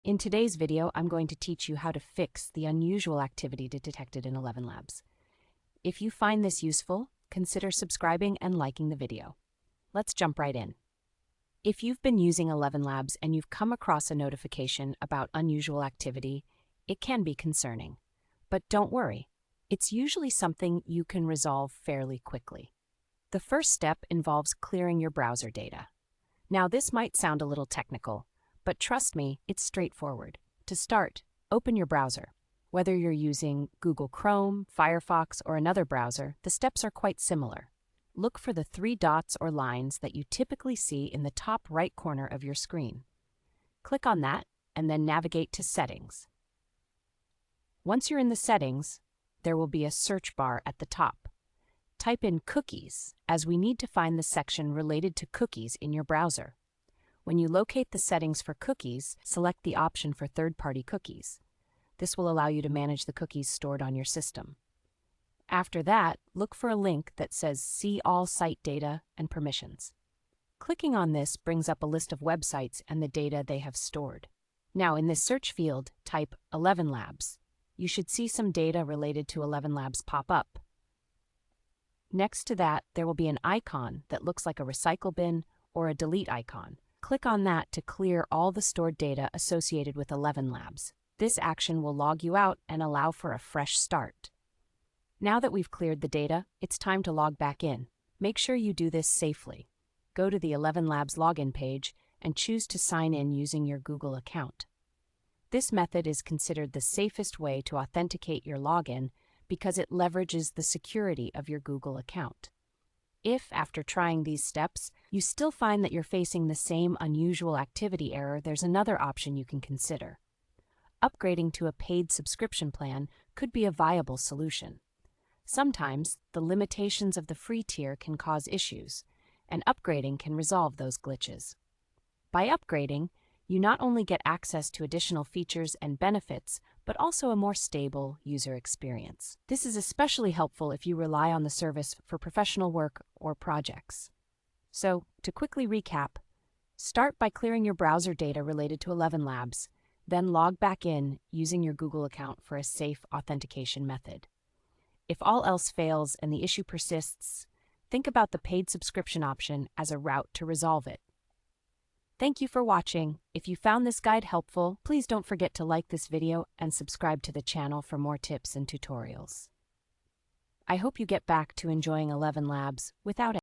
In today's video, I'm going to teach you how to fix the unusual activity detected in ElevenLabs. If you find this useful, consider subscribing and liking the video. Let's jump right in. If you've been using ElevenLabs and you've come across a notification about unusual activity, it can be concerning. But don't worry, it's usually something you can resolve fairly quickly. The first step involves clearing your browser data. Now, this might sound a little technical, but trust me, it's straightforward. To start, open your browser. Whether you're using Google Chrome, Firefox, or another browser, the steps are quite similar. Look for the three dots or lines that you typically see in the top right corner of your screen. Click on that and then navigate to Settings. Once you're in the settings, there will be a search bar at the top. Type in Cookies, as we need to find the section related to cookies in your browser. When you locate the settings for cookies, select the option for third-party cookies. This will allow you to manage the cookies stored on your system. After that, look for a link that says See All Site Data and Permissions. Clicking on this brings up a list of websites and the data they have stored. Now, in this search field, type ElevenLabs. You should see some data related to ElevenLabs pop up. Next to that, there will be an icon that looks like a recycle bin or a delete icon. Click on that to clear all the stored data associated with ElevenLabs. This action will log you out and allow for a fresh start. Now that we've cleared the data, it's time to log back in. Make sure you do this safely. Go to the ElevenLabs login page and choose to sign in using your Google account. This method is considered the safest way to authenticate your login because it leverages the security of your Google account. If, after trying these steps, you still find that you're facing the same unusual activity error, there's another option you can consider. Upgrading to a paid subscription plan could be a viable solution. Sometimes, the limitations of the free tier can cause issues, and upgrading can resolve those glitches. By upgrading, you not only get access to additional features and benefits, but also a more stable user experience. This is especially helpful if you rely on the service for professional work or projects. So, to quickly recap, start by clearing your browser data related to ElevenLabs, then log back in using your Google account for a safe authentication method. If all else fails and the issue persists, think about the paid subscription option as a route to resolve it. Thank you for watching. If you found this guide helpful, please don't forget to like this video and subscribe to the channel for more tips and tutorials. I hope you get back to enjoying ElevenLabs without